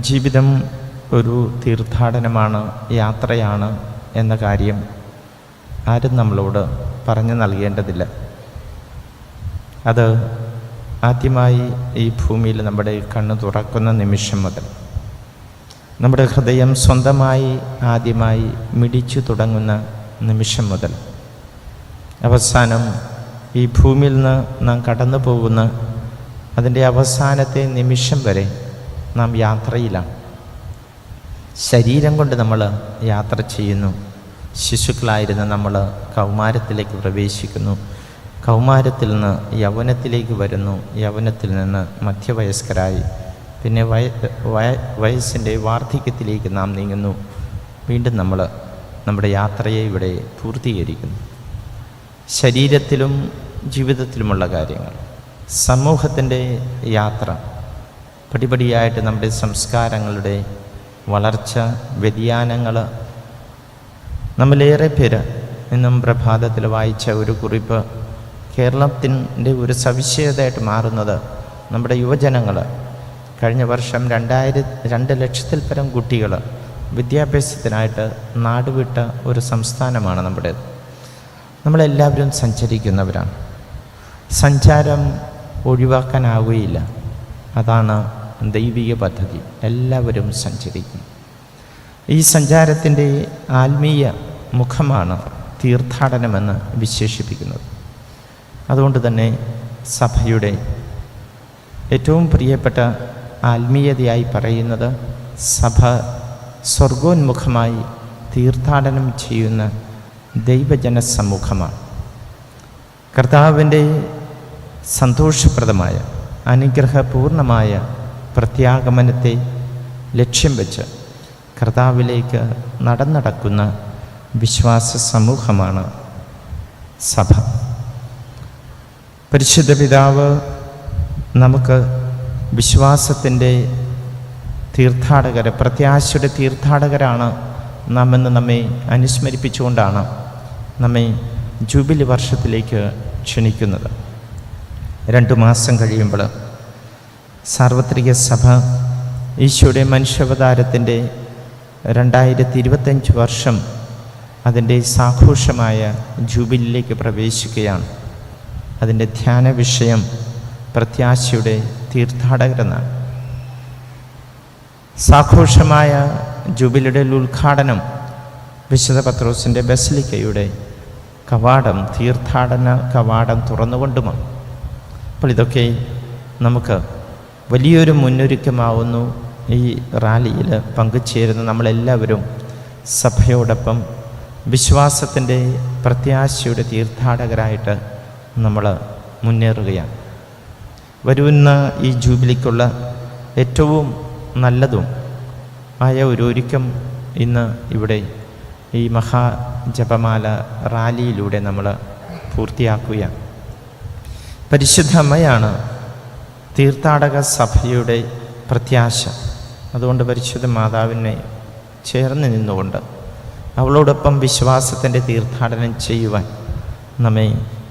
ജീവിതം ഒരു തീർത്ഥാടനമാണ്, യാത്രയാണ് എന്ന കാര്യം ആരും നമ്മളോട് പറഞ്ഞു നൽകേണ്ടതില്ല. അത് ആദ്യമായി ഈ ഭൂമിയിൽ നമ്മുടെ കണ്ണ് തുറക്കുന്ന നിമിഷം മുതൽ, നമ്മുടെ ഹൃദയം സ്വന്തമായി ആദ്യമായി മിടിച്ചു തുടങ്ങുന്ന നിമിഷം മുതൽ, അവസാനം ഈ ഭൂമിയിൽ നിന്ന് നാം കടന്നു പോകുന്ന അതിൻ്റെ അവസാനത്തെ നിമിഷം വരെ നാം യാത്രയിലാണ്. ശരീരം കൊണ്ട് നമ്മൾ യാത്ര ചെയ്യുന്നു. ശിശുക്കളായിരുന്ന നമ്മൾ കൗമാരത്തിലേക്ക് പ്രവേശിക്കുന്നു. കൗമാരത്തിൽ നിന്ന് യൗവനത്തിലേക്ക് വരുന്നു. യൗവനത്തിൽ നിന്ന് മധ്യവയസ്കരായി പിന്നെ വയസ്സിൻ്റെ വാർദ്ധക്യത്തിലേക്ക് നാം നീങ്ങുന്നു. വീണ്ടും നമ്മൾ നമ്മുടെ യാത്രയെ ഇവിടെ പൂർത്തീകരിക്കുന്നു. ശരീരത്തിലും ജീവിതത്തിലുമുള്ള കാര്യങ്ങൾ, സമൂഹത്തിൻ്റെ യാത്ര, പടിപടിയായിട്ട് നമ്മുടെ സംസ്കാരങ്ങളുടെ വളർച്ച, വ്യതിയാനങ്ങൾ. നമ്മളേറെ പേര് ഇന്നും പ്രഭാതത്തിൽ വായിച്ച ഒരു കുറിപ്പ്, കേരളത്തിൻ്റെ ഒരു സവിശേഷതയായിട്ട് മാറുന്നത് നമ്മുടെ യുവജനങ്ങൾ. കഴിഞ്ഞ വർഷം 2 ലക്ഷത്തിൽ പരം കുട്ടികൾ വിദ്യാഭ്യാസത്തിനായിട്ട് നാടുവിട്ട ഒരു സംസ്ഥാനമാണ് നമ്മുടേത്. നമ്മളെല്ലാവരും സഞ്ചരിക്കുന്നവരാണ്. സഞ്ചാരം ഒഴിവാക്കാനാവുകയില്ല. അതാണ് ദൈവിക പദ്ധതി. എല്ലാവരും സഞ്ചരിക്കും. ഈ സഞ്ചാരത്തിൻ്റെ ആത്മീയ മുഖമാണ് തീർത്ഥാടനമെന്ന് വിശേഷിപ്പിക്കുന്നത്. അതുകൊണ്ട് തന്നെ സഭയുടെ ഏറ്റവും പ്രിയപ്പെട്ട ആത്മീയതയായി പറയുന്നത്, സഭ സ്വർഗോന്മുഖമായി തീർത്ഥാടനം ചെയ്യുന്ന ദൈവജന സമൂഹമാണ്. കർത്താവിൻ്റെ സന്തോഷപ്രദമായ അനുഗ്രഹപൂർണമായ പ്രത്യാഗമനത്തെ ലക്ഷ്യം വെച്ച് കർത്താവിലേക്ക് നടക്കുന്ന വിശ്വാസ സമൂഹമാണ് സഭ. പരിശുദ്ധ പിതാവ് നമുക്ക് വിശ്വാസത്തിൻ്റെ തീർത്ഥാടകരെ, പ്രത്യാശയുടെ തീർത്ഥാടകരാണ് നാം എന്ന് നമ്മെ അനുസ്മരിപ്പിച്ചുകൊണ്ടാണ് നമ്മെ ജൂബിലി വർഷത്തിലേക്ക് ക്ഷണിക്കുന്നത്. 2 മാസം കഴിയുമ്പോൾ സാർവത്രിക സഭ ഈശോയുടെ മനുഷ്യാവതാരത്തിൻ്റെ 2025 വർഷം അതിൻ്റെ സാഘോഷമായ ജൂബിലിയിലേക്ക് പ്രവേശിക്കുകയാണ്. അതിൻ്റെ ധ്യാന വിഷയം പ്രത്യാശയുടെ തീർത്ഥാടകരെന്നാണ്. സാഘോഷമായ ജൂബിലിയുടെ ഉദ്ഘാടനം വിശുദ്ധ പത്രോസിൻ്റെ ബസിലിക്കയുടെ കവാടം, തീർത്ഥാടന കവാടം തുറന്നുകൊണ്ടുമാണ്. അപ്പോൾ ഇതൊക്കെ നമുക്ക് വലിയൊരു മുന്നൊരുക്കമാവുന്നു. ഈ റാലിയിൽ പങ്കുചേരുന്ന നമ്മളെല്ലാവരും സഭയോടൊപ്പം വിശ്വാസത്തിൻ്റെ പ്രത്യാശയുടെ തീർത്ഥാടകരായിട്ട് നമ്മൾ മുന്നേറുകയാണ്. വരുന്ന ഈ ജൂബിലിക്കുള്ള ഏറ്റവും നല്ലതും ആയ ഒരു ഒരുക്കം ഇന്ന് ഇവിടെ ഈ മഹാജപമാല റാലിയിലൂടെ നമ്മൾ പൂർത്തിയാക്കുകയാണ്. പരിശുദ്ധ അമ്മയാണ് തീർത്ഥാടക സഭയുടെ പ്രത്യാശ. അതുകൊണ്ട് പരിശുദ്ധ മാതാവിനെ ചേർന്ന് നിന്നുകൊണ്ട് അവളോടൊപ്പം വിശ്വാസത്തിൻ്റെ തീർത്ഥാടനം ചെയ്യുവാൻ നമ്മെ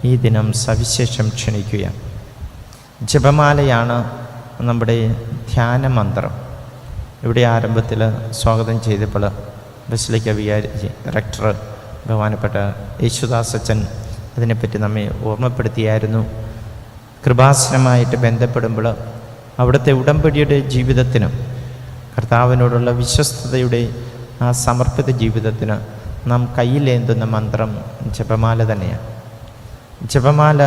ഈ ദിനം സവിശേഷം ക്ഷണിക്കുകയാണ്. ജപമാലയാണ് നമ്മുടെ ധ്യാന മന്ത്രം. ഇവിടെ ആരംഭത്തിൽ സ്വാഗതം ചെയ്തപ്പോൾ ബസിലിക്ക വികാരി റെക്ടർ ബഹുമാനപ്പെട്ട യേശുദാസ് അച്ഛൻ അതിനെപ്പറ്റി നമ്മെ ഓർമ്മപ്പെടുത്തിയായിരുന്നു. കൃപാസനമായിട്ട് ബന്ധപ്പെടുമ്പോൾ അവിടുത്തെ ഉടമ്പടിയുടെ ജീവിതത്തിന്, കർത്താവിനോടുള്ള വിശ്വസ്തതയുടെ ആ സമർപ്പിത ജീവിതത്തിന് നാം കയ്യിലേന്തുന്ന മന്ത്രം ജപമാല തന്നെയാണ്. ജപമാല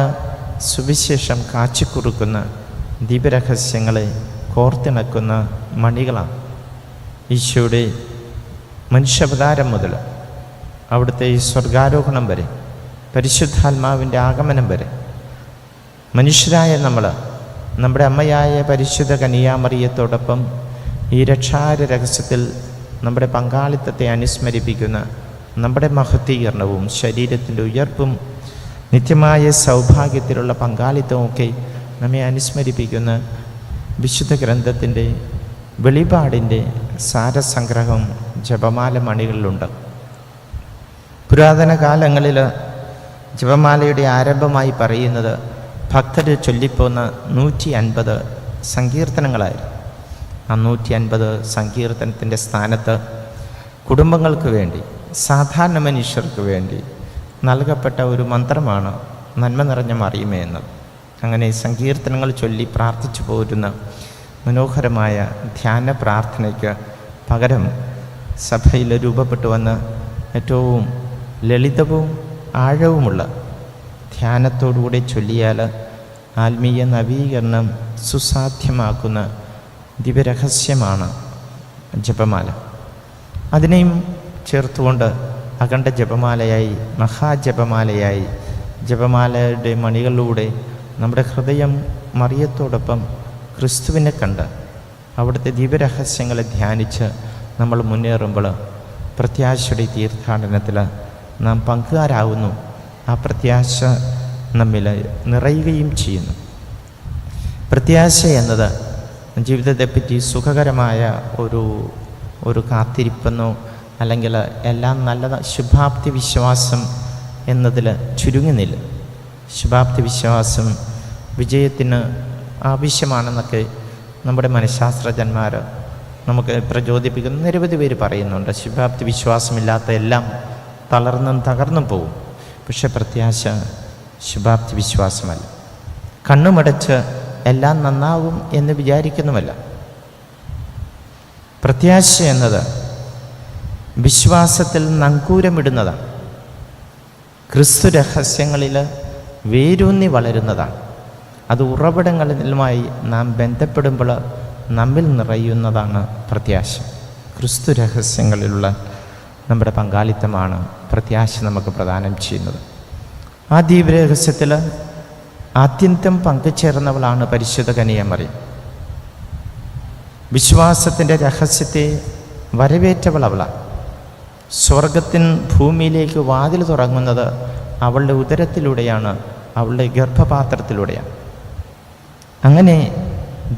സുവിശേഷം കാച്ചിക്കുറുക്കുന്ന ദീപരഹസ്യങ്ങളെ കോർത്തിണക്കുന്ന മണികളാണ്. ഈശോയുടെ മനുഷ്യാവതാരം മുതൽ അവിടുത്തെ സ്വർഗാരോഹണം വരെ, പരിശുദ്ധാത്മാവിൻ്റെ ആഗമനം വരെ മനുഷ്യരായ നമ്മൾ നമ്മുടെ അമ്മയായ പരിശുദ്ധ കന്യാമറിയത്തോടൊപ്പം ഈ രക്ഷാര രഹസ്യത്തിൽ നമ്മുടെ പങ്കാളിത്തത്തെ അനുസ്മരിപ്പിക്കുന്ന നമ്മുടെ മഹത്വീകരണവും ശരീരത്തിൻ്റെ ഉയർപ്പും നിത്യമായ സൗഭാഗ്യത്തിലുള്ള പങ്കാളിത്തമൊക്കെ നമ്മെ അനുസ്മരിപ്പിക്കുന്ന വിശുദ്ധ ഗ്രന്ഥത്തിൻ്റെ വെളിപാടിൻ്റെ സാരസംഗ്രഹം ജപമാല മണികളിലുണ്ട്. പുരാതന കാലങ്ങളിൽ ജപമാലയുടെ ആരംഭമായി പറയുന്നത് ഭക്തർ ചൊല്ലിപ്പോന്ന 150 സങ്കീർത്തനങ്ങളായിരുന്നു. 550 സങ്കീർത്തനത്തിൻ്റെ സ്ഥാനത്ത് കുടുംബങ്ങൾക്ക് വേണ്ടി, സാധാരണ മനുഷ്യർക്ക് വേണ്ടി നൽകപ്പെട്ട ഒരു മന്ത്രമാണ് നന്മ നിറഞ്ഞ മറിയമേ എന്നത്. അങ്ങനെ സങ്കീർത്തനങ്ങൾ ചൊല്ലി പ്രാർത്ഥിച്ചു പോരുന്ന മനോഹരമായ ധ്യാന പ്രാർത്ഥനയ്ക്ക് പകരം സഭയിൽ രൂപപ്പെട്ടു വന്ന ഏറ്റവും ലളിതവും ആഴവുമുള്ള ധ്യാനത്തോടുകൂടി ചൊല്ലിയാൽ ആത്മീയ നവീകരണം സുസാധ്യമാക്കുന്ന ദിവ്യരഹസ്യമാണ് ജപമാല. അതിനെയും ചേർത്തുകൊണ്ട് അഖണ്ഡ ജപമാലയായി, മഹാജപമാലയായി, ജപമാലയുടെ മണികളിലൂടെ നമ്മുടെ ഹൃദയം മറിയത്തോടൊപ്പം ക്രിസ്തുവിനെ കണ്ട് അവിടുത്തെ ദിവ്യരഹസ്യങ്ങളെ ധ്യാനിച്ച് നമ്മൾ മുന്നേറുമ്പോൾ പ്രത്യാശയുടെ തീർത്ഥാടനത്തിൽ നാം പങ്കുകാരാകുന്നു. ആ പ്രത്യാശ നമ്മിൽ നിറയുകയും ചെയ്യുന്നു. പ്രത്യാശ എന്നത് ജീവിതത്തെപ്പറ്റി സുഖകരമായ ഒരു കാത്തിരിപ്പെന്നോ അല്ലെങ്കിൽ എല്ലാം നല്ല ശുഭാപ്തി വിശ്വാസം എന്നതിൽ ചുരുങ്ങുന്നില്ല. ശുഭാപ്തി വിശ്വാസം വിജയത്തിന് ആവശ്യമാണെന്നൊക്കെ നമ്മുടെ മനഃശാസ്ത്രജ്ഞന്മാർ നമുക്ക് പ്രചോദിപ്പിക്കുന്ന നിരവധി പേര് പറയുന്നുണ്ട്. ശുഭാപ്തി വിശ്വാസമില്ലാത്ത എല്ലാം തളർന്നും തകർന്നും പോകും. പക്ഷെ പ്രത്യാശ ശുഭാപ്തി വിശ്വാസമല്ല. കണ്ണുമടച്ച് എല്ലാം നന്നാകും എന്ന് വിചാരിക്കുന്നുമല്ല. പ്രത്യാശ എന്നത് വിശ്വാസത്തിൽ നങ്കൂരമിടുന്നതാണ്. ക്രിസ്തു രഹസ്യങ്ങളിൽ വേരൂന്നി വളരുന്നതാണ്. അത് ഉറവിടങ്ങളുമായി നാം ബന്ധപ്പെടുമ്പോൾ നമ്മിൽ നിറയുന്നതാണ് പ്രത്യാശ. ക്രിസ്തു രഹസ്യങ്ങളിലുള്ള നമ്മുടെ പങ്കാളിത്തമാണ് പ്രത്യാശ നമുക്ക് പ്രദാനം ചെയ്യുന്നത്. ആ ദിവ്യരഹസ്യത്തിൽ ആദ്യന്തം പങ്കുചേർന്നവളാണ് പരിശുദ്ധ കന്യാമറിയം. വിശ്വാസത്തിൻ്റെ രഹസ്യത്തെ വരവേറ്റവൾ അവളാണ്. സ്വർഗത്തിൻ ഭൂമിയിലേക്ക് വാതിൽ തുറങ്ങുന്നത് അവളുടെ ഉദരത്തിലൂടെയാണ്, അവളുടെ ഗർഭപാത്രത്തിലൂടെയാണ്. അങ്ങനെ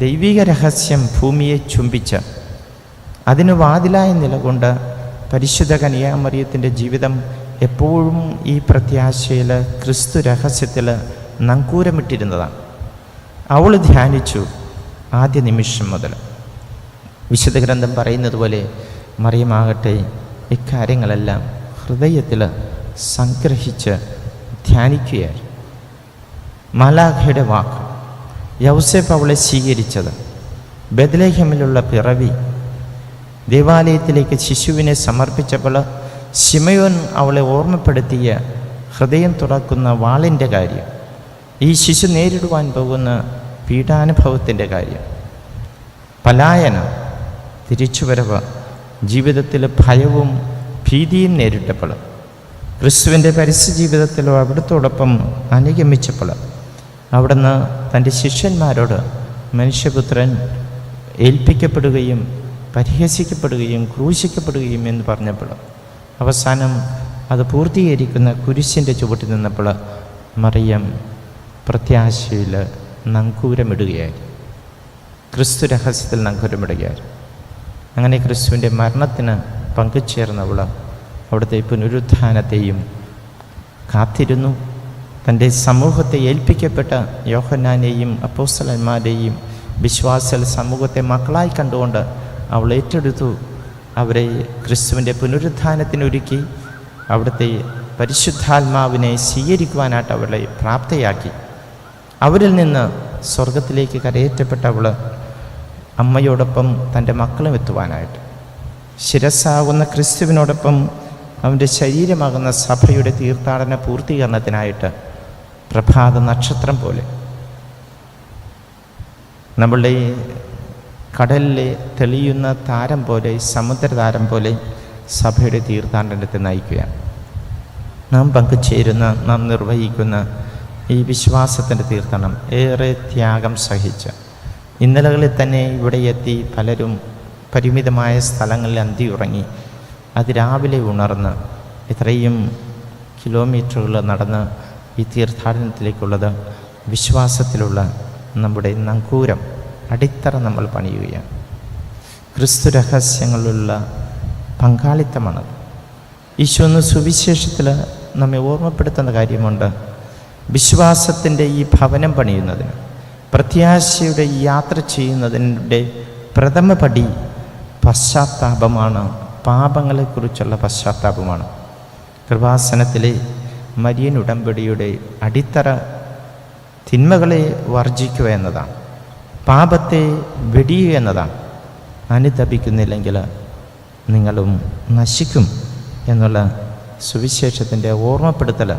ദൈവിക രഹസ്യം ഭൂമിയെ ചുംബിച്ച് അതിന് വാതിലായി നിലകൊണ്ട് പരിശുദ്ധ കന്യാമറിയത്തിൻ്റെ ജീവിതം എപ്പോഴും ഈ പ്രത്യാശയിൽ, ക്രിസ്തു രഹസ്യത്തിൽ നങ്കൂരമിട്ടിരുന്നതാണ്. അവൾ ധ്യാനിച്ചു ആദ്യ നിമിഷം മുതൽ. വിശുദ്ധ ഗ്രന്ഥം പറയുന്നത് പോലെ മറിയമാകട്ടെ ഇക്കാര്യങ്ങളെല്ലാം ഹൃദയത്തിൽ സംഗ്രഹിച്ച് ധ്യാനിക്കുകയായിരുന്നു. മാലാഖയുടെ വാക്ക്, യൗസേപ്പ് അവളെ സ്വീകരിച്ചത്, ബെത്ലഹേമിലുള്ള പിറവി, ദേവാലയത്തിലേക്ക് ശിശുവിനെ സമർപ്പിച്ചപ്പോൾ ശിമയോൻ അവളെ ഓർമ്മപ്പെടുത്തിയ ഹൃദയം തുറക്കുന്ന വാളിൻ്റെ കാര്യം, ഈ ശിശു നേരിടുവാൻ പോകുന്ന പീഡാനുഭവത്തിൻ്റെ കാര്യം, പലായനം, തിരിച്ചുവരവ്, ജീവിതത്തിൽ ഭയവും ഭീതിയും നേരിട്ടപ്പോൾ, ക്രിസ്തുവിൻ്റെ പരസ്യ ജീവിതത്തിലോ അവിടത്തോടൊപ്പം അനുഗമിച്ചപ്പോൾ, അവിടുന്ന് തൻ്റെ ശിഷ്യന്മാരോട് മനുഷ്യപുത്രൻ ഏൽപ്പിക്കപ്പെടുകയും പരിഹസിക്കപ്പെടുകയും ക്രൂശിക്കപ്പെടുകയും എന്ന് പറഞ്ഞപ്പോൾ, അവസാനം അത് പൂർത്തീകരിക്കുന്ന കുരിശിൻ്റെ ചുവട്ടിൽ നിന്നപ്പോൾ മറിയം പ്രത്യാശയിൽ നങ്കൂരമിടുകയായിരുന്നു. ക്രിസ്തു രഹസ്യത്തിൽ നങ്കൂരമിടുകയായിരുന്നു. അങ്ങനെ ക്രിസ്തുവിൻ്റെ മരണത്തിന് പങ്കുചേർന്നവൾ അവിടുത്തെ പുനരുത്ഥാനത്തെയും കാത്തിരുന്നു. തൻ്റെ സമൂഹത്തെ ഏൽപ്പിക്കപ്പെട്ട യോഹന്നാനെയും അപ്പോസ്തലന്മാരെയും വിശ്വാസ സമൂഹത്തെ മക്കളായി കണ്ടുകൊണ്ട് അവൾ ഏറ്റെടുത്തു. അവരെ ക്രിസ്തുവിൻ്റെ പുനരുത്ഥാനത്തിനൊരുക്കി അവിടുത്തെ പരിശുദ്ധാത്മാവിനെ സ്വീകരിക്കുവാനായിട്ട് അവളെ പ്രാപ്തയാക്കി. അവരിൽ നിന്ന് സ്വർഗത്തിലേക്ക് കരയേറ്റപ്പെട്ടവൾ അമ്മയോടൊപ്പം തൻ്റെ മക്കളും എത്തുവാനായിട്ട്, ശിരസ്സാകുന്ന ക്രിസ്തുവിനോടൊപ്പം അവൻ്റെ ശരീരമാകുന്ന സഭയുടെ തീർത്ഥാടന പൂർത്തീകരണത്തിനായിട്ട് പ്രഭാത നക്ഷത്രം പോലെ, നമ്മളുടെ കടലിലെ തെളിയുന്ന താരം പോലെ, സമുദ്രതാരം പോലെ സഭയുടെ തീർത്ഥാടനത്തെ നയിക്കുകയാണ്. നാം പങ്കുചേരുന്ന, നാം നിർവഹിക്കുന്ന ഈ വിശ്വാസത്തിൻ്റെ തീർത്ഥാടനം ഏറെ ത്യാഗം സഹിച്ച്, ഇന്നലകളിൽ തന്നെ ഇവിടെ എത്തി പലരും പരിമിതമായ സ്ഥലങ്ങളിൽ അന്തിയുറങ്ങി, അതിരാവിലെ ഉണർന്ന് ഇത്രയും കിലോമീറ്ററുകൾ നടന്ന് ഈ തീർത്ഥാടനത്തിലേക്കുള്ളത് വിശ്വാസത്തിലുള്ള നമ്മുടെ നങ്കൂരം, അടിത്തറ നമ്മൾ പണിയുകയാണ്. ക്രിസ്തു രഹസ്യങ്ങളുള്ള പങ്കാളിത്തമാണത്. ഈശോന്ന് സുവിശേഷത്തിൽ നമ്മെ ഓർമ്മപ്പെടുത്തുന്ന കാര്യമുണ്ട്. വിശ്വാസത്തിൻ്റെ ഈ ഭവനം പണിയുന്നതിന്, പ്രത്യാശയുടെ യാത്ര ചെയ്യുന്നതിൻ്റെ പ്രഥമപടി പശ്ചാത്താപമാണ്, പാപങ്ങളെക്കുറിച്ചുള്ള പശ്ചാത്താപമാണ്. കൃപാസനത്തിലെ മരിയൻ ഉടമ്പടിയുടെ അടിത്തറ തിന്മകളെ വർജിക്കുക എന്നതാണ്, പാപത്തെ വെടിയുക എന്നതാണ്. അനുതപിക്കുന്നില്ലെങ്കിൽ നിങ്ങളും നശിക്കും എന്നുള്ള സുവിശേഷത്തിൻ്റെ ഓർമ്മപ്പെടുത്തൽ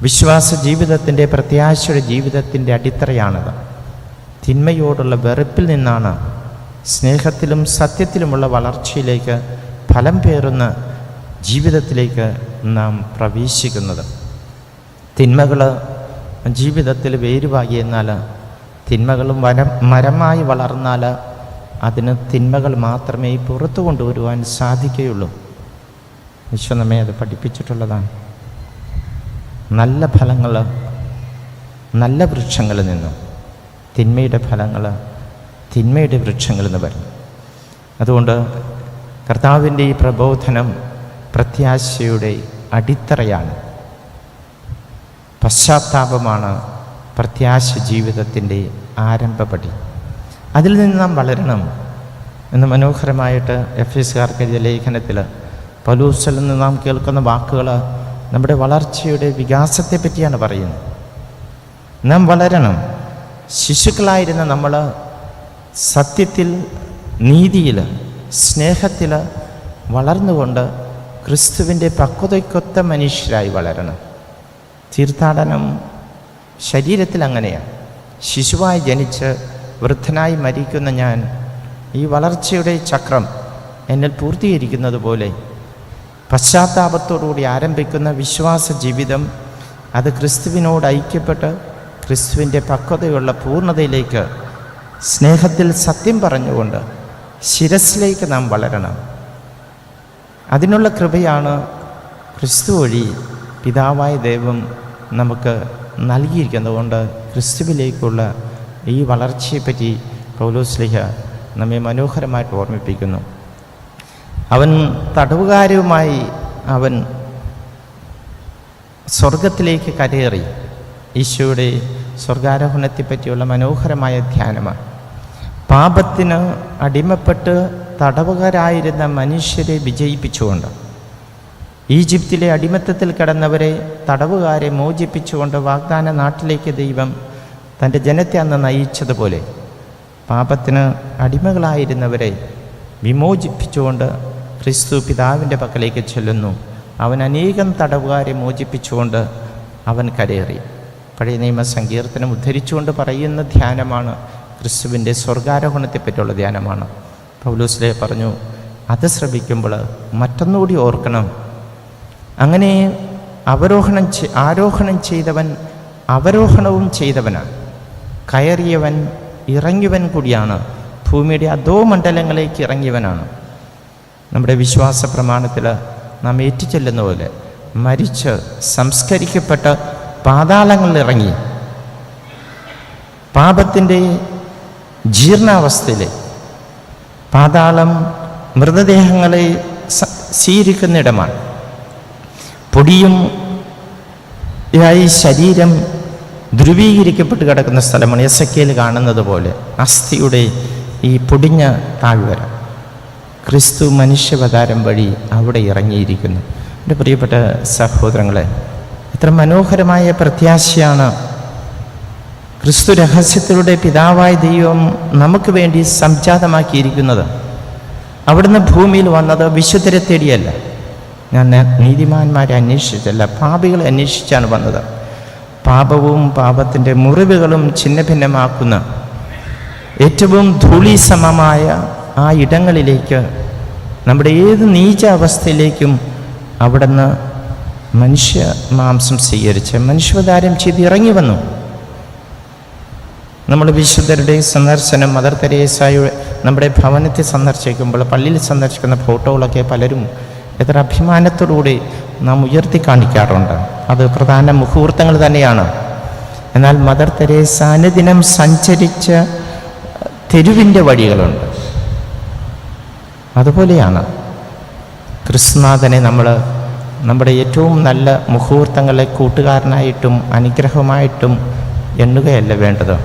വിശ്വാസ ജീവിതത്തിൻ്റെ, പ്രത്യാശയുടെ ജീവിതത്തിൻ്റെ അടിത്തറയാണത്. തിന്മയോടുള്ള വെറുപ്പിൽ നിന്നാണ് സ്നേഹത്തിലും സത്യത്തിലുമുള്ള വളർച്ചയിലേക്ക്, ഫലം പേറുന്ന ജീവിതത്തിലേക്ക് നാം പ്രവേശിക്കുന്നത്. തിന്മകൾ ജീവിതത്തിൽ വേരുവാകിയെന്നാൽ, തിന്മകൾ മരമായി വളർന്നാൽ അതിന് തിന്മകൾ മാത്രമേ പുറത്തു കൊണ്ടുവരുവാൻ സാധിക്കുകയുള്ളൂ. ഈശോ നമ്മെ അത് പഠിപ്പിച്ചിട്ടുള്ളതാണ്. നല്ല ഫലങ്ങൾ നല്ല വൃക്ഷങ്ങളിൽ നിന്നും, തിന്മയുടെ ഫലങ്ങൾ തിന്മയുടെ വൃക്ഷങ്ങളിൽ നിന്ന് വരുന്നു. അതുകൊണ്ട് കർത്താവിൻ്റെ ഈ പ്രബോധനം പ്രത്യാശയുടെ അടിത്തറയാണ്, പശ്ചാത്താപമാണ് പ്രത്യാശ ജീവിതത്തിൻ്റെ ആരംഭപടി. അതിൽ നിന്ന് നാം വളരണം എന്ന് മനോഹരമായിട്ട് എഫെസ്യർക്കാർക്ക് എഴുതിയ ലേഖനത്തിൽ പൗലോസിൽ നിന്ന് നാം കേൾക്കുന്ന വാക്കുകൾ നമ്മുടെ വളർച്ചയുടെ വികാസത്തെ പറ്റിയാണ് പറയുന്നത്. നാം വളരണം. ശിശുക്കളായിരുന്ന നമ്മൾ സത്യത്തിൽ, നീതിയിൽ, സ്നേഹത്തിൽ വളർന്നുകൊണ്ട് ക്രിസ്തുവിൻ്റെ പക്വതയ്ക്കൊത്ത മനുഷ്യരായി വളരണം. തീർത്ഥാടനം ശരീരത്തിൽ അങ്ങനെയാണ്. ശിശുവായി ജനിച്ച് വൃദ്ധനായി മരിക്കുന്ന ഞാൻ ഈ വളർച്ചയുടെ ചക്രം എന്നിൽ പൂർത്തീകരിക്കുന്നത് പോലെ പശ്ചാത്താപത്തോടുകൂടി ആരംഭിക്കുന്ന വിശ്വാസ ജീവിതം, അത് ക്രിസ്തുവിനോട് ഐക്യപ്പെട്ട് ക്രിസ്തുവിൻ്റെ പക്വതയുള്ള പൂർണ്ണതയിലേക്ക് സ്നേഹത്തിൽ സത്യം പറഞ്ഞുകൊണ്ട് ശിരസിലേക്ക് നാം വളരണം. അതിനുള്ള കൃപയാണ് ക്രിസ്തു വഴി പിതാവായ ദൈവം നമുക്ക് നൽകിയിരിക്കുന്നതുകൊണ്ട് ക്രിസ്തുവിലേക്കുള്ള ഈ വളർച്ചയെപ്പറ്റി പൗലോസ്ലീഹ നമ്മെ മനോഹരമായിട്ട് ഓർമ്മിപ്പിക്കുന്നു. അവൻ തടവുകാരുമായി അവൻ സ്വർഗത്തിലേക്ക് കരയേറി. ഈശോയുടെ സ്വർഗാരോഹണത്തെ പറ്റിയുള്ള മനോഹരമായ ധ്യാനമാണ്. പാപത്തിന് അടിമപ്പെട്ട് തടവുകാരായിരുന്ന മനുഷ്യരെ വിജയിപ്പിച്ചുകൊണ്ട്, ഈജിപ്തിലെ അടിമത്തത്തിൽ കിടന്നവരെ, തടവുകാരെ മോചിപ്പിച്ചുകൊണ്ട് വാഗ്ദാന നാട്ടിലേക്ക് ദൈവം തൻ്റെ ജനത്തെ അന്ന് നയിച്ചതുപോലെ പാപത്തിന് അടിമകളായിരുന്നവരെ വിമോചിപ്പിച്ചുകൊണ്ട് ക്രിസ്തു പിതാവിൻ്റെ പക്കലേക്ക് ചെല്ലുന്നു. അവൻ അനേകം തടവുകാരെ മോചിപ്പിച്ചുകൊണ്ട് അവൻ കരയേറി. പഴയ നിയമ സങ്കീർത്തനം ഉദ്ധരിച്ചുകൊണ്ട് പറയുന്ന ധ്യാനമാണ് ക്രിസ്തുവിൻ്റെ സ്വർഗാരോഹണത്തെപ്പറ്റിയുള്ള ധ്യാനമാണ്. പൗലോസ്ലീഹ പറഞ്ഞു, അത് ശ്രമിക്കുമ്പോൾ മറ്റൊന്നുകൂടി ഓർക്കണം. അങ്ങനെ ആരോഹണം ചെയ്തവൻ അവരോഹണവും ചെയ്തവനാണ്. കയറിയവൻ ഇറങ്ങിയവൻ കൂടിയാണ്. ഭൂമിയുടെ അധോമണ്ഡലങ്ങളിലേക്ക് ഇറങ്ങിയവനാണ്. നമ്മുടെ വിശ്വാസ പ്രമാണത്തിൽ നാം ഏറ്റുചൊല്ലുന്ന പോലെ മരിച്ച് സംസ്കരിക്കപ്പെട്ട് പാതാളങ്ങളിൽ ഇറങ്ങി പാപത്തിൻ്റെ ജീർണാവസ്ഥയിൽ പാതാളം മൃതദേഹങ്ങളെ സ്വീകരിക്കുന്നിടമാണ്. പൊടിയും ആയി ശരീരം ധ്രുവീകരിക്കപ്പെട്ട് കിടക്കുന്ന സ്ഥലമാണ്. എസെക്കിയേൽ കാണുന്നത് പോലെ അസ്ഥിയുടെ ഈ പൊടിഞ്ഞ താഴ്വര. ക്രിസ്തു മനുഷ്യാവതാരം വഴി അവിടെ ഇറങ്ങിയിരിക്കുന്നു. എൻ്റെ പ്രിയപ്പെട്ട സഹോദരങ്ങളെ, എത്ര മനോഹരമായ പ്രത്യാശയാണ് ക്രിസ്തു രഹസ്യത്തിലൂടെ പിതാവായ ദൈവം നമുക്ക് വേണ്ടി സംജാതമാക്കിയിരിക്കുന്നത്. അവിടുന്ന് ഭൂമിയിൽ വന്നത് വിശുദ്ധരെ തേടിയല്ല. ഞാൻ നീതിമാന്മാരെ അന്വേഷിച്ചല്ല, പാപികളെ അന്വേഷിച്ചാണ് വന്നത്. പാപവും പാപത്തിൻ്റെ മുറിവുകളും ഛിന്നഭിന്നമാക്കുന്ന ഏറ്റവും ധൂളീസമമായ ആ ഇടങ്ങളിലേക്ക്, നമ്മുടെ ഏത് നീച അവസ്ഥയിലേക്കും അവിടുന്ന് മനുഷ്യ മാംസം സ്വീകരിച്ച് മനുഷ്യാവതാരം ചെയ്ത് ഇറങ്ങി വന്നു. നമ്മൾ വിശുദ്ധരുടെ സന്ദർശനം, മദർ തെരേസയുടെ നമ്മുടെ ഭവനത്തെ സന്ദർശിക്കുമ്പോൾ, പള്ളിയിൽ സന്ദർശിക്കുന്ന ഫോട്ടോകളൊക്കെ പലരും എത്ര അഭിമാനത്തോടുകൂടി നാം ഉയർത്തി കാണിക്കാറുണ്ട്. അത് പ്രധാന മുഹൂർത്തങ്ങൾ തന്നെയാണ്. എന്നാൽ മദർ തെരേസ അനുദിനം സഞ്ചരിച്ച തെരുവിൻ്റെ വഴികളുണ്ട്. അതുപോലെയാണ് ക്രിസ്തുനാഥനെ നമ്മൾ നമ്മുടെ ഏറ്റവും നല്ല മുഹൂർത്തങ്ങളെ കൂട്ടുകാരനായിട്ടും അനുഗ്രഹമായിട്ടും എണ്ണുകയല്ല വേണ്ടത്.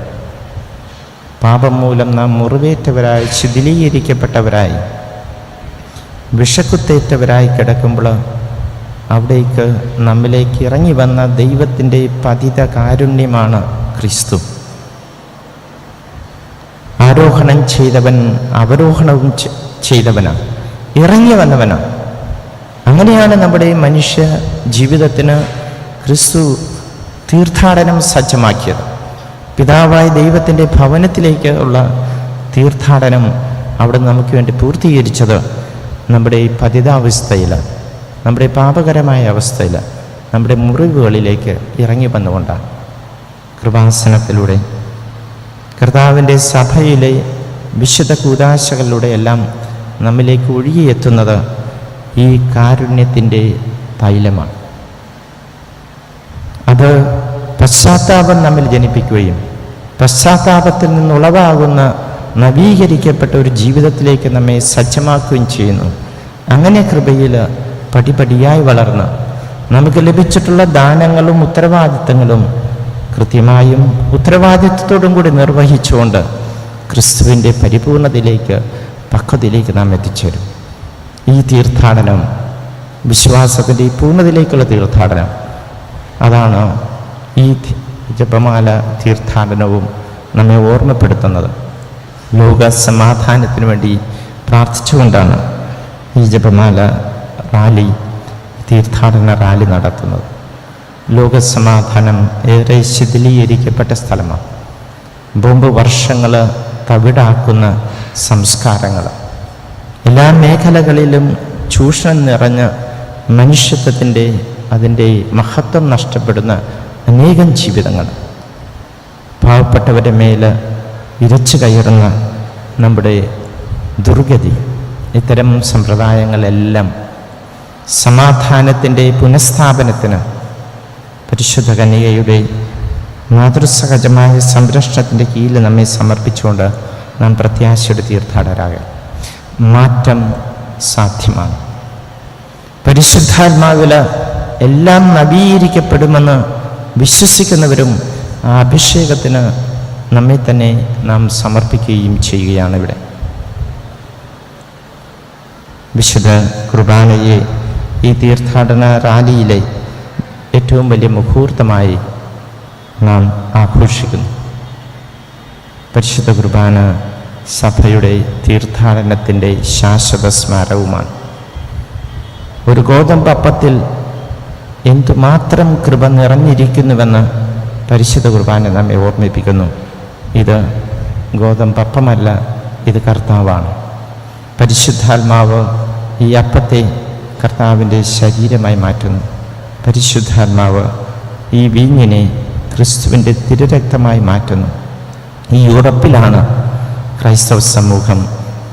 പാപം മൂലം നാം മുറിവേറ്റവരായി, ശിഥിലീകരിക്കപ്പെട്ടവരായി, വിഷക്കുത്തേറ്റവരായി കിടക്കുമ്പോൾ അവിടേക്ക് നമ്മിലേക്ക് ഇറങ്ങി വന്ന ദൈവത്തിൻ്റെ പതിത കാരുണ്യമാണ് ക്രിസ്തു. ആരോഹണം ചെയ്തവൻ അവരോഹണവും ചെയ്തവനാണ്, ഇറങ്ങി വന്നവനാണ്. അങ്ങനെയാണ് നമ്മുടെ മനുഷ്യ ജീവിതത്തിന് ക്രിസ്തു തീർത്ഥാടനം സജ്ജമാക്കിയത്. പിതാവായ ദൈവത്തിൻ്റെ ഭവനത്തിലേക്ക് ഉള്ള തീർത്ഥാടനം അവിടെ നമുക്ക് വേണ്ടി പൂർത്തീകരിച്ചത് നമ്മുടെ ഈ പതിതാവസ്ഥയിൽ, നമ്മുടെ പാപകരമായ അവസ്ഥയിൽ, നമ്മുടെ മുറിവുകളിലേക്ക് ഇറങ്ങി വന്നുകൊണ്ടാണ്. കൃപാസനത്തിലൂടെ, കർത്താവിൻ്റെ സഭയിലെ വിശുദ്ധ കൂദാശകളിലൂടെ എല്ലാം നമ്മിലേക്ക് ഒഴുകിയെത്തുന്നത് ഈ കാരുണ്യത്തിൻ്റെ തൈലമാണ്. അത് പശ്ചാത്താപം നമ്മിൽ ജനിപ്പിക്കുകയും പശ്ചാത്താപത്തിൽ നിന്നുളവാകുന്ന നവീകരിക്കപ്പെട്ട ഒരു ജീവിതത്തിലേക്ക് നമ്മെ സജ്ജമാക്കുകയും ചെയ്യുന്നു. അങ്ങനെ കൃപയിൽ പടിപടിയായി വളർന്ന് നമുക്ക് ലഭിച്ചിട്ടുള്ള ദാനങ്ങളും ഉത്തരവാദിത്തങ്ങളും കൃത്യമായും ഉത്തരവാദിത്വത്തോടും കൂടി നിർവഹിച്ചുകൊണ്ട് ക്രിസ്തുവിൻ്റെ പരിപൂർണതയിലേക്ക്, പക്വതയിലേക്ക് നാം എത്തിച്ചേരും. ഈ തീർത്ഥാടനം വിശ്വാസത്തിൻ്റെ ഈ പൂർണ്ണതയിലേക്കുള്ള തീർത്ഥാടനം, അതാണ് ഈ ജപമാല തീർത്ഥാടനവും നമ്മെ ഓർമ്മപ്പെടുത്തുന്നത്. ലോക സമാധാനത്തിനു വേണ്ടി പ്രാർത്ഥിച്ചുകൊണ്ടാണ് ഈ ജപമാല റാലി, തീർത്ഥാടന റാലി നടത്തുന്നത്. ലോകസമാധാനം ഏറെ ശിഥിലീകരിക്കപ്പെട്ട സ്ഥലമാണ്. ബോംബ് വർഷങ്ങൾ തവിടാക്കുന്ന സംസ്കാരങ്ങൾ, എല്ലാ മേഖലകളിലും ചൂഷണം നിറഞ്ഞ മനുഷ്യത്വത്തിൻ്റെ അതിൻ്റെ മഹത്വം നഷ്ടപ്പെടുന്ന അനേകം ജീവിതങ്ങൾ, പാവപ്പെട്ടവരുടെ മേൽ ഇരച്ചു കയറുന്ന നമ്മുടെ ദുർഗതി, ഇത്തരം സമ്പ്രദായങ്ങളെല്ലാം സമാധാനത്തിൻ്റെ പുനഃസ്ഥാപനത്തിന് പരിശുദ്ധ കന്യകയുടെ മാതൃസഹജമായ സംരക്ഷണത്തിൻ്റെ കീഴിൽ നമ്മെ സമർപ്പിച്ചുകൊണ്ട് നാം പ്രത്യാശയുടെ തീർത്ഥാടകരാകാം. മാറ്റം സാധ്യമാണ്. പരിശുദ്ധാത്മാവിൽ എല്ലാം നവീകരിക്കപ്പെടുമെന്ന് വിശ്വസിക്കുന്നവരും ആ അഭിഷേകത്തിന് നമ്മെ തന്നെ നാം സമർപ്പിക്കുകയും ചെയ്യുകയാണ്. ഇവിടെ വിശുദ്ധ കുർബാനയെ ഈ തീർത്ഥാടന റാലിയിലെ ഏറ്റവും വലിയ മുഹൂർത്തമായി നാം ആഘോഷിക്കുന്നു. പരിശുദ്ധ കുർബാന സഭയുടെ തീർത്ഥാടനത്തിൻ്റെ ശാശ്വത സ്മാരകവുമാണ്. ഒരു ഗോതമ്പ് അപ്പത്തിൽ എന്തുമാത്രം കൃപ നിറഞ്ഞിരിക്കുന്നുവെന്ന് പരിശുദ്ധ കുർബാന നമ്മെ ഓർമ്മിപ്പിക്കുന്നു. ഇത് ഗോതമ്പപ്പമല്ല, ഇത് കർത്താവാണ്. പരിശുദ്ധാത്മാവ് ഈ അപ്പത്തെ കർത്താവിൻ്റെ ശരീരമായി മാറ്റുന്നു. പരിശുദ്ധാത്മാവ് ഈ വീഞ്ഞിനെ ക്രിസ്തുവിൻ്റെ തിരുരക്തമായി മാറ്റുന്നു. ഈ ഉറപ്പിലാണ് ക്രൈസ്തവ സമൂഹം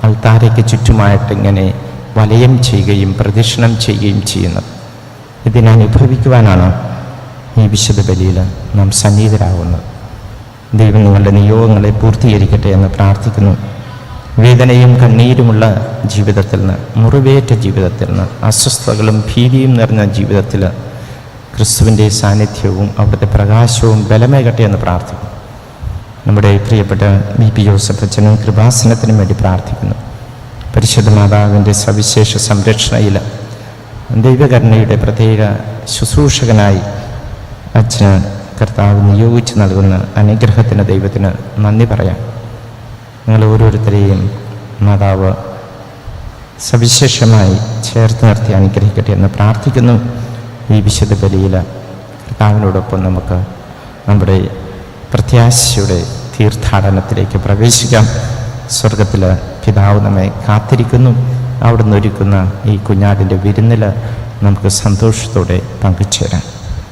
അൾത്താരയ്ക്ക് ചുറ്റുമായിട്ട് ഇങ്ങനെ വലയം ചെയ്യുകയും പ്രദക്ഷിണം ചെയ്യുകയും ചെയ്യുന്നത്. ഇതിനനുഭവിക്കുവാനാണ് ഈ വിശുദ്ധ ബലിയിൽ നാം സന്നിഹിതരാകുന്നത്. ദൈവം നിങ്ങളുടെ നിയോഗങ്ങളെ പൂർത്തീകരിക്കട്ടെ എന്ന് പ്രാർത്ഥിക്കുന്നു. വേദനയും കണ്ണീരുമുള്ള ജീവിതത്തിൽ നിന്ന്, മുറിവേറ്റ ജീവിതത്തിൽ നിന്ന്, അസ്വസ്ഥതകളും ഭീതിയും നിറഞ്ഞ ജീവിതത്തിൽ ക്രിസ്തുവിൻ്റെ സാന്നിധ്യവും അവിടുത്തെ പ്രകാശവും ബലമേകട്ടെ എന്ന് പ്രാർത്ഥിക്കുന്നു. നമ്മുടെ പ്രിയപ്പെട്ട BP ജോസഫ് അച്ഛനും കൃപാസനത്തിനും വേണ്ടി പ്രാർത്ഥിക്കുന്നു. പരിശുദ്ധ മാതാവിൻ്റെ സവിശേഷ സംരക്ഷണയിൽ ദൈവകരുണയുടെ പ്രത്യേക ശുശ്രൂഷകനായി അച്ഛന് കർത്താവ് നിയോഗിച്ച് നൽകുന്ന അനുഗ്രഹത്തിന് ദൈവത്തിന് നന്ദി പറയാം. നിങ്ങൾ ഓരോരുത്തരെയും മാതാവ് സവിശേഷമായി ചേർത്ത് നിർത്തി അനുഗ്രഹിക്കട്ടെ എന്ന് പ്രാർത്ഥിക്കുന്നു. ഈ വിശുദ്ധ ബലിയിൽ കർത്താവിനോടൊപ്പം നമുക്ക് നമ്മുടെ പ്രത്യാശയുടെ തീർത്ഥാടനത്തിലേക്ക് പ്രവേശിക്കാം. സ്വർഗത്തിൽ പിതാവ് നമ്മെ കാത്തിരിക്കുന്നു. അവിടുന്ന് ഒരുക്കുന്ന ഈ കുഞ്ഞാടിൻ്റെ വിരുന്നിൽ നമുക്ക് സന്തോഷത്തോടെ പങ്കുചേരാം.